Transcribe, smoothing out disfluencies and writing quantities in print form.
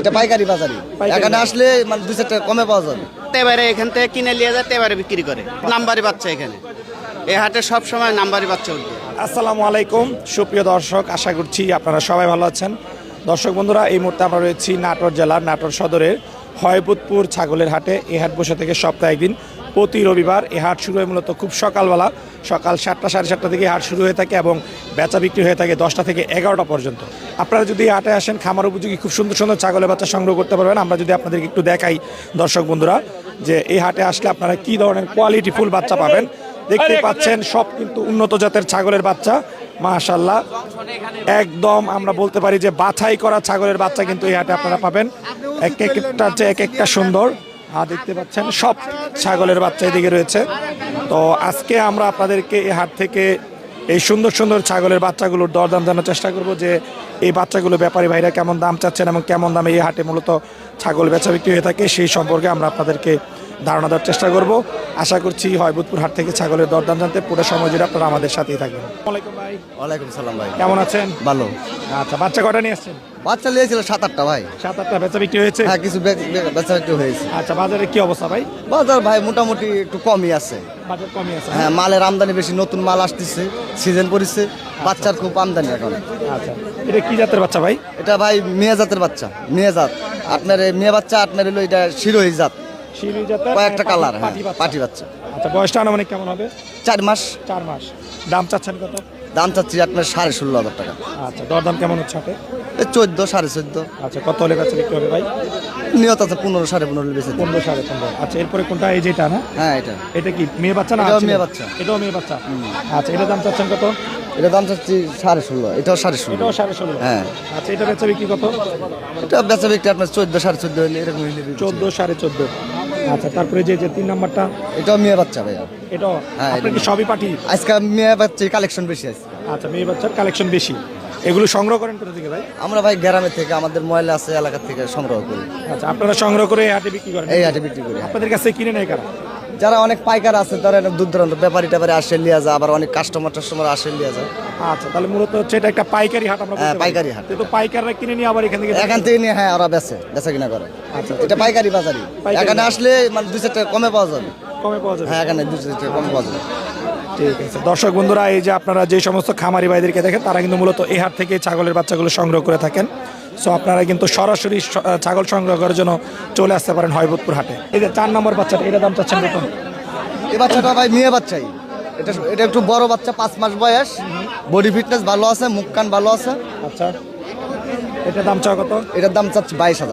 এটা পাইকারি বাজারে এখানে আসলে মানে 2-4 টাকা কমে পাওয়া যাবে। এবারে এখান থেকে কিনে নিয়ে যায় এবারে বিক্রি করে নাম্বারি বাচ্চা এখানে এই হাটে সব সময় নাম্বারি বাচ্চা উঠবে। আসসালামু আলাইকুম সুপ্রিয় দর্শক, আশা করছি আপনারা সবাই ভালো আছেন। দর্শক বন্ধুরা, এই মুহূর্তে আমরা রয়েছি নাটোর জেলার নাটোর সদরের হয়বুদপুর ছাগলের হাটে। এই হাট বসে থেকে সপ্তাহে একদিন, প্রতি রবিবার। এই হাট শুরু হয় মূলত খুব সকালবেলা, সকাল 7টা সাড়ে 7টা থেকে হাট শুরু হয়ে থাকে এবং বেচা বিক্রি হয়ে থাকে 10টা থেকে 11টা পর্যন্ত। আপনারা যদি এই হাটে আসেন, খামার উপযোগী খুব সুন্দর সুন্দর ছাগলের বাচ্চা সংগ্রহ করতে পারবেন। আমরা যদি আপনাদেরকে একটু দেখাই দর্শক বন্ধুরা, যে এই হাটে আসলে আপনারা কী ধরনের কোয়ালিটি ফুল বাচ্চা পাবেন। দেখতে পাচ্ছেন সব কিন্তু উন্নত জাতের ছাগলের বাচ্চা, মাশাআল্লাহ। একদম আমরা বলতে পারি যে বাছাই করা ছাগলের বাচ্চা কিন্তু এই হাটে আপনারা পাবেন। এক একটা হচ্ছে এক একটা সুন্দর। দেখতে পাচ্ছেন সব ছাগলের বাচ্চা এদিকে রয়েছে। তো আজকে আমরা আপনাদেরকে এই হাট থেকে এই সুন্দর সুন্দর ছাগলের বাচ্চাগুলোর দরদাম জানার চেষ্টা করব, যে এই বাচ্চাগুলো ব্যাপারী ভাইরা কেমন দাম চাচ্ছেন এবং কেমন দামে এই হাটে মূলত ছাগল বেচা বিক্রি হয়ে থাকে, সেই সম্পর্কে আমরা আপনাদেরকে ধারণা দেওয়ার চেষ্টা করব। আশা করছি হয়বুদপুর হাট থেকে ছাগলের দরদাম জানতে পুরো সময় জুড়ে আপনারা আমাদের সাথেই থাকবেন। ওয়ালাইকুম ভাই। ওয়ালাইকুম সালাম ভাই, কেমন আছেন? ভালো। আচ্ছা, বাচ্চা কটা নিয়ে আসছেন? বাচ্চা নিয়েছিল 7-8টা ভাই। 7-8টা বেচা বিক্রি হয়েছে? হ্যাঁ, কিছু বেচা বিক্রি হয়েছে। আচ্ছা, বাজারে কি অবস্থা ভাই? বাজার ভাই মোটামুটি একটু কমই আছে। বাজার কমই আছে? হ্যাঁ, মালের আমদানি বেশি, নতুন মাল আসতেছে, সিজন পড়েছে, বাচ্চার খুব আমদানি এখন। আচ্ছা, এটা কি জাতের বাচ্চা ভাই? এটা ভাই মেয়ে জাতের বাচ্চা, মেয়ে জাত। আপনার মেয়ে বাচ্চা, আপনার হলো এটা শিরোহী জাত, শিরোহী জাতের, কয়েকটা কালার। হ্যাঁ, পাটি বাচ্চা। পাটি বাচ্চা। আচ্ছা, বয়সটা আনুমানিক কেমন হবে? 4 মাস। 4 মাস। দাম চাচ্ছেন কত? দাম চাচ্ছি আপনার 16,500 টাকা। আচ্ছা, দরদাম কেমন হচ্ছে হাটে? 14, 14.5। আচ্ছা, কত হলে কাছে বিক্রি হবে ভাই? নিয়ত আছে 15, 15.5 বেশি। 15, 15.5। আচ্ছা, এরপরে কোনটা? এই যেটা না? হ্যাঁ, এটা এটা কি মেয়ে বাচ্চা না? এটাও ছেলে? মেয়ে বাচ্চা। এটাও মেয়ে বাচ্চা। আচ্ছা, এটা দাম চাচ্ছেন কত? এটা দাম চাচ্ছি 16.5, এটাও 16.5। এটাও 16.5। হ্যাঁ। আচ্ছা, এটা বেচা বিক্রি কত? এটা বেচা বিক্রি আপনার 14, 14.5 হলে এরকম হইলে বিক্রি। 14, 14.5। আচ্ছা, তারপরে যে 3 নাম্বারটা, এটাও মেয়ে বাচ্চা ভাইয়া। এটাও? হ্যাঁ, আপনার কি এটা সবই পাটি? আজকে মেয়ে বাচ্চা কালেকশন বেশি আছে। আচ্ছা, মেয়ে বাচ্চার কালেকশন বেশি। এগুলো সংগ্রহ করেন কোথা থেকে ভাই? আমরা ভাই গ্রামে থেকে, আমাদের ময়লা আছে এলাকা থেকে সংগ্রহ করি। আচ্ছা, আপনারা সংগ্রহ করে এই হাটে বিক্রি করেন? এই হাটে বিক্রি করি। আপনাদের কাছে কিনে নেয় কারা? যারা অনেক পাইকার আছে, তারা দূর দূরান্ত ব্যাপারী ট্যাপারি আসে লিয়া যায়, আবার অনেক কাস্টমার আসে লিয়া যায়। আচ্ছা, তাহলে মূলত হচ্ছে এটা একটা পাইকারি হাট। আমরা হ্যাঁ, পাইকারি হাট। তো পাইকাররা কিনে নিয়ে আবার এখান থেকে এখান থেকে নিয়ে, হ্যাঁ, ওরা বেচা কিনা করে। আচ্ছা, এটা পাইকারি বাজারে এখানে আসলে মানে 2-4 টাকা কমে পাওয়া যাবে। কমে পাওয়া যাবে? হ্যাঁ, এখানে 2-4 টাকা কমে পাওয়া যাবে। ঠিক আছে। দর্শক বন্ধুরা, এই যে আপনারা যে সমস্ত খামারি ভাইদেরকে দেখেন, তারা কিন্তু মূলত এই হাট থেকে ছাগলের বাচ্চাগুলো সংগ্রহ করে থাকেন। সো আপনারা কিন্তু সরাসরি ছাগল সংগ্রহ করার জন্য চলে আসতে পারেন হয়বুদপুর হাটে। এই যে 4 নম্বর বাচ্চাটা, এটা দাম চাচ্ছেন কত? এই বাচ্চাটা ভাই মেয়ে বাচ্চাই। এটা একটু বড় বাচ্চা, 5 মাস বয়স, বডি ফিটনেস ভালো আছে, মুখ কান ভালো আছে। আচ্ছা, এটার দাম চাও কত? এটার দাম চাচ্ছি 22,000।